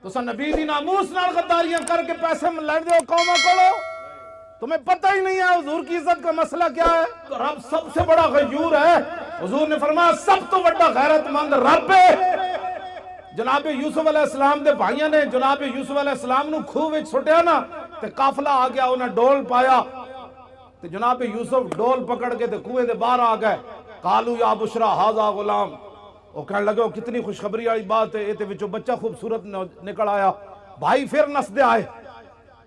تسا نبی دی ناموس نال غداریاں کر کے پیسے لڑ دے ہو قوموں کو، تمہیں پتہ ہی نہیں ہے حضور کی عزت کا مسئلہ کیا ہے۔ تو رب سب سے بڑا غیور ہے۔ حضور نے فرمایا سب تو بڑا غیرت مند رب ہے۔ جناب یوسف علیہ السلام دے بھائیاں نے جناب یوسف علیہ السلام نو کھوہ وچ سٹیا نا تے قافلہ آ گیا، انہیں ڈول پایا تے جناب یوسف ڈول پکڑ کے تے کنویں دے باہر آ گئے۔ قالو یا بشرا ھذا غلام، وہ کہنے لگے وہ کتنی خوشخبری والی بات ہے، یہ وچوں بچہ خوبصورت نکل آیا۔ بھائی پھر نسدے آئے،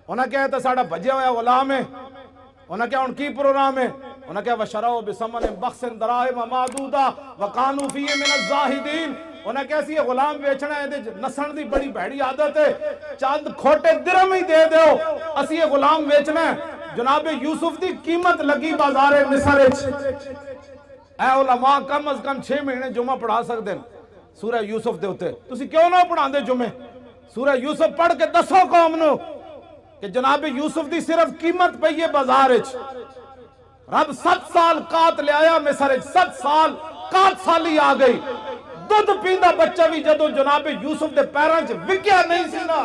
انہاں کہا تے ساڈا بھجیا ہوا غلام ہے۔ انہاں کہا ان کی پروگرام ہے؟ انہاں کہا وشروا بثمن بخس دراہم معدودہ وکانوا فیہ من الزاہدین۔ انہاں کہا سی یہ غلام بیچنا ہے، نسن دی بڑی بھڑی عادت ہے، چند کھوٹے درہم ہی دے دیو، اسی یہ غلام بیچنا ہے۔ جناب یوسف دی قیمت لگی بازار مصر وچ۔ اے علماء کم از کم 6 مہینے جمعہ پڑھا سکتے ہیں سورہ یوسف دے ہوتے، تسی کیوں نہ پڑھان دے جمعے؟ سورہ یوسف پڑھ کے دسو قوم نو کہ جناب یوسف دی صرف قیمت پئی ہے بازار وچ۔ رب 7 سال قات لے آیا مصر وچ، 7 سال قات سالی آ گئی۔ دودھ پیندا بچہ بھی جدو جناب یوسف دے پیراں چ وکیا نہیں سی نا،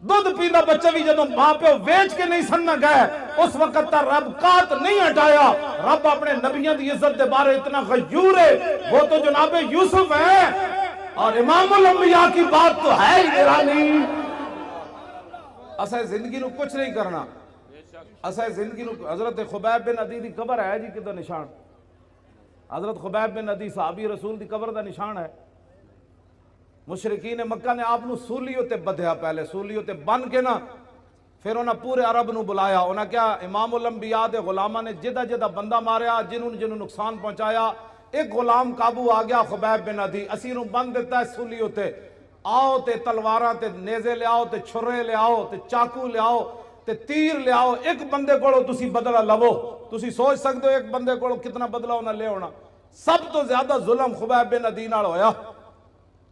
دودھ پیندا بچہ بھی جدو ماں پہ ویچ کے نہیں سننا گئے، اس وقت تا رب قات نہیں ہٹایا۔ رب اپنے نبیوں دی عزت دے بارے اتنا غیور ہے، وہ تو جناب یوسف ہے، اور امام الانبیاء کی بات تو ہے ہی نرالی۔ اسے زندگی نو کچھ نہیں کرنا، اسے زندگی نو حضرت خبیب بن عدی دی قبر ہے جی کدھر نشان، حضرت خبیب بن عدی صحابی رسول دی قبر دا نشان ہے۔ مشرکین مکہ نے آپ نو سولیوں تے بدھیا، پہلے سولیوں تے بن کے نا پھر انہاں پورے عرب نو بلایا۔ انہاں کیا امام الانبیاء دے غلامہ نے جدہ جدہ بندہ ماریا، جنہوں نقصان پہنچایا، ایک غلام قابو آ گیا خبیب بن عدی، اسی نو بند دیتا ہے سولیوں تے، آؤ تے تلواراں تے نیزے لے آؤ تے چھرے لے آؤ تے چاقو لے آؤ تے تیر لے آؤ، ایک بندے کو تسی بدلہ لو۔ تسی سوچ سکتے ہو ایک بندے کو کتنا بدلہ انہاں لے ہونا۔ سب تو زیادہ ظلم خبیب بن عدی نال ہویا،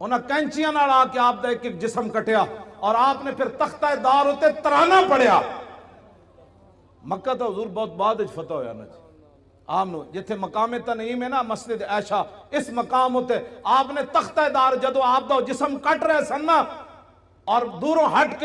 انہاں کینچیاں نال آ کے آپ دا ایک ایک جسم کٹیا، اور آپ نے پھر تختہ دار ہوتے ترانہ پڑھیا۔ مکہ تو حضور بہت بعد فتح ہویا نا جی، آمنو جتھے مقام تنعیم ہے نا مسجد عائشہ، اس مقام ہوتے آپ نے تختہ دار جدو آپ دا جسم کٹ رہے سن نا، اور دوروں ہٹ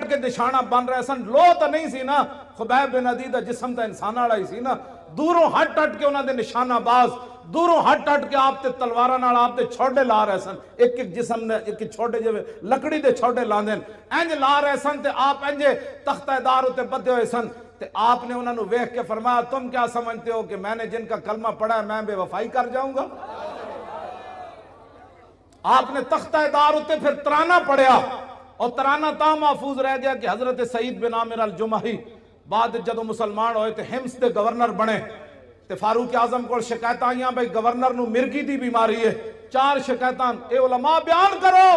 کے نشانہ بن رہے سن، لو تو نہیں سی نا، خبیب بن عدی دا جسم تا انسان آڑا ہی سی نا، دوروں ہٹ کے انہاں دے نشانہ باز، دوروں ہٹ کے آپ تے تلوارہ نال آپ تے چھوڑے لا رہے سن، ایک ایک جسم نے ایک چھوڑے جو لکڑی دے چھوڑے لا دین، انج لا رہے سن تے آپ انجے تختہ دار ہوتے بدھے ہوئے سن، تے آپ نے انہوں نے ویکھ کے فرمایا تم کیا سمجھتے ہو کہ میں نے جن کا کلمہ پڑھا ہے میں بے وفائی کر جاؤں گا؟ آپ نے تختہ دار ہوتے پھر ترانہ پڑھیا، اور ترانہ تا محفوظ رہ گیا کہ حضرت سعید بن عامر الجمحی بعد جدو مسلمان ہوئے تے حمص دے گورنر بنے، تے فاروق اعظم کو شکایت آئیاں بھئی گورنر نو مرگی دی بیماری ہے، 4 شکایتان، اے علماء بیان کرو،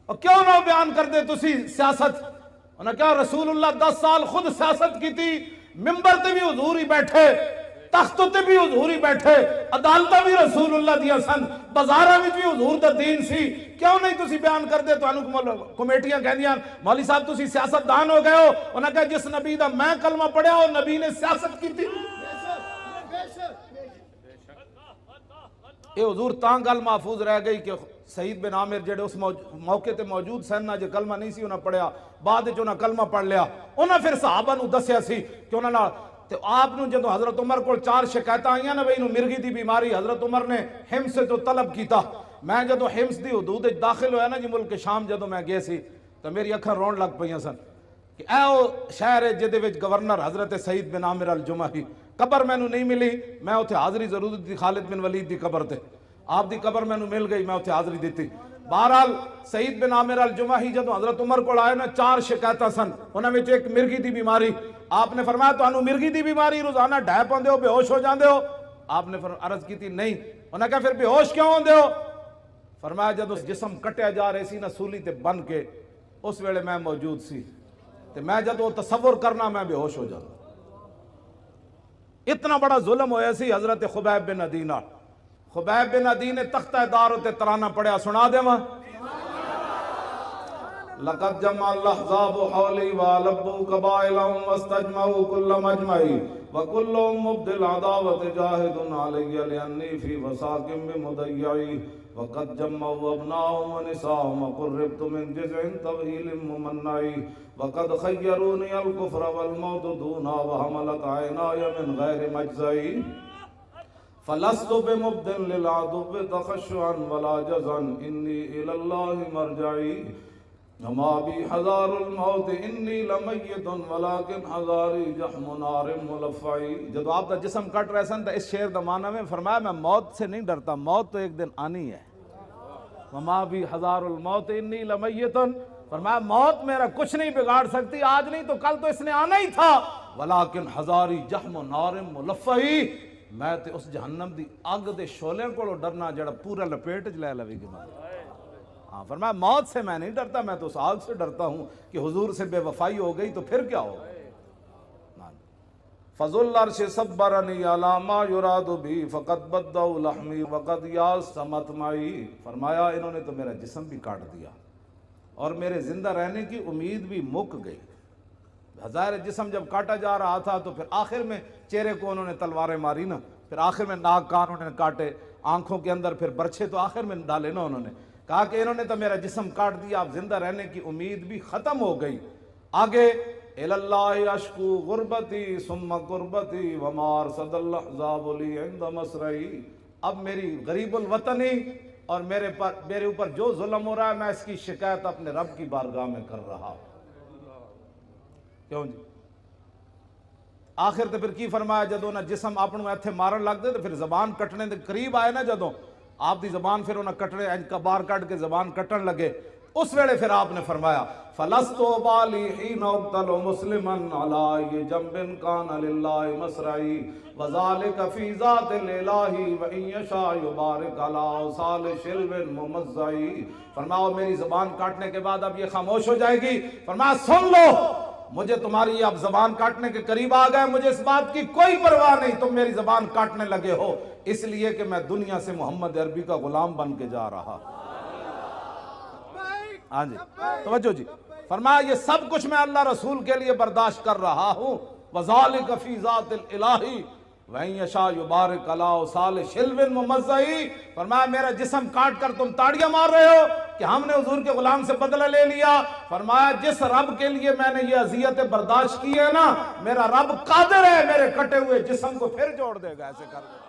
اور کیوں نہ بیان کر دے تسی سیاست؟ انہاں کہا رسول اللہ 10 سال خود سیاست کی تھی، ممبر تے بھی حضور ہی بیٹھے، تختوں تے بھی حضور ہی بیٹھے، عدالتہ بھی رسول اللہ دیا سن، بازارہ بھی حضور دا دین سی، کیوں نہیں تسی بیان کر دے؟ تو انہوں کمیٹیاں کہہ دیاں مولی صاحب تسی سیاست دان ہو گئے ہو، انہاں کہا جس نبی دا میں کلمہ پڑھیا ہو نبی نے سیاست کی تھی۔ اے حضور تاں گل محفوظ رہ گئی کہ سعید بن عامر جڑے اس موقع تے موجود سن نہ جو کلمہ نہیں سی انہاں پڑھیا، بعد جو انہاں کلمہ پڑھ لیا، انہاں پھر صحابہ نو دسیا سی کہ انہاں نال تو آپ نو جدو حضرت عمر کو 4 شکایتیں آئیاں نا بھئی انہوں مرگی دی بیماری، حضرت عمر نے حمص سے تو طلب کیتا۔ میں جدو حمص دی حدود داخل ہویا نا جی ملک شام جدو میں گئے سی تو میری اکھاں رون لگ پئیاں سن کہ اے او شہر ہے جدے وچ گورنر حضرت سعید بن عامر الجمحی، قبر میں نو نہیں ملی، میں اتھے حاضری ضرور دی خالد بن ولید دی قبر تے، آپ دی قبر میں نو مل گئی، میں اتھے حاضری دیتی۔ بہرحال سعید بن عامر الجمحی جدو حضرت عمر کو آئے نا 4 شکایتیں سن، انہاں وچ ایک مرگی دی بیماری، آپ نے فرمایا تو انہوں مرگی دی بیماری روزانہ ڈھائے پاندے ہو، بے ہوش ہو جاندے ہو؟ آپ نے عرض کی تھی نہیں، انہوں نے کہا پھر بے ہوش کیوں ہوندے ہو؟ فرمایا جدو جسم کٹیا جا رہے سی نا سولی تے بن کے، اس ویلے میں موجود سی، تے میں جدو تصور کرنا میں بے ہوش ہو جاتا۔ اتنا بڑا ظلم ہویا سی حضرت خبیب بن عدی نال۔ خبیب بن عدی نے تختہ دار ہوتے ترانہ پڑھیا، سنا دے ماں لقد جمع الاحزاب حولی والبوا قبائلهم واستجمعوا كل مجمعی وكلهم مبدل عداوت جاہد علی لانی فی وساق بمضیعی وقد جمعوا ابناهم ونساهم وقربت من جزع طويل ممنعي وقد خيروني الكفر والموت دونا وحملت عيناي من غير مجزعي فلست بمبدل للعدو تخشعا ولا جزعا إني إلى الله مرجعي وما بي حذار الموت انی لمیت ولکن حذاری جحم نار ملفعی. جب آپ کا جسم کٹ رہے سن تو اس شعر دا معنی میں فرمایا میں موت سے نہیں ڈرتا، موت تو ایک دن آنی ہے. وما بی حذار الموت انی لمیت، فرمایا موت میرا کچھ نہیں بگاڑ سکتی، آج نہیں تو کل تو اس نے آنا ہی تھا. ولکن حذاری جحم نار ملفعی، میں تے اس جہنم دی اگ دے شولے کو ڈرنا جڑا پورا لپیٹ چ لے لوے گی. ہاں فرمایا موت سے میں نہیں ڈرتا، میں تو اس آگ سے ڈرتا ہوں کہ حضور سے بے وفائی ہو گئی تو پھر کیا ہوگا. فضل العرش صبرنی علی ما یراد بی فقد بدوا لحمی وقد یاس مطمعی. فرمایا انہوں نے تو میرا جسم بھی کاٹ دیا اور میرے زندہ رہنے کی امید بھی مک گئی. ظاہر جسم جب کاٹا جا رہا تھا تو پھر آخر میں چہرے کو انہوں نے تلواریں ماری نا، پھر آخر میں ناک کان انہوں نے کاٹے، آنکھوں کے اندر پھر برچھے تو آخر میں ڈالے نا. انہوں نے کہا کہ انہوں نے تو میرا جسم کاٹ دیا، اب زندہ رہنے کی امید بھی ختم ہو گئی. آگے الاللہ اشکو غربتی ثم قربتی وما ارصد الاحزاب لی عند مسرعی. اب میری غریب الوطنی اور میرے اوپر جو ظلم ہو رہا ہے میں اس کی شکایت اپنے رب کی بارگاہ میں کر رہا ہوں. کیوں جی آخر تو پھر کی فرمایا جدوں نہ جسم اپنوں ایتھے مارن لگ دے تو پھر زبان کٹنے دے قریب آئے نا، جدوں آپ دی زبان پھر انہیں کٹنے کا بار کٹ کے زبان کٹن لگے، اس ویلے پھر آپ نے فرمایا فَلَسْتُ بَالِي حِينَ اُقْتَلُ مُسْلِمًا عَلَىٰ جَنْبٍ كَانَ لِلَّهِ مَسْرَعِي وَذَلِكَ فِي ذَاتِ الْإِلَٰهِ وَإِن يَشَاء يُبَارِكْ عَلَىٰ أَوْصَالِ شِلْوٍ مُمَزَّعِي. فرمایا میری زبان کاٹنے کے بعد اب یہ خاموش ہو جائے گی. فرمایا سن لو، مجھے تمہاری اب زبان کاٹنے کے قریب آ گئے، مجھے اس بات کی کوئی پرواہ نہیں تم میری زبان کاٹنے لگے ہو، اس لیے کہ میں دنیا سے محمد عربی کا غلام بن کے جا رہا. ہاں جی توجہ جی. فرمایا یہ سب کچھ میں اللہ رسول کے لیے برداشت کر رہا ہوں. وَذَلِكَ فِي ذَاتِ الْإِلَٰهِ وَإِن يَشَاء يُبَارِكْ عَلَىٰ أَوْصَالِ شِلْوٍ مُمَزَّعِي. فرمایا میرا جسم کاٹ کر تم تاڑیاں مار رہے ہو کہ ہم نے حضور کے غلام سے بدلہ لے لیا. فرمایا جس رب کے لیے میں نے یہ اذیتیں برداشت کی ہے نا، میرا رب قادر ہے میرے کٹے ہوئے جسم کو پھر جوڑ دے گا. ایسے کر دے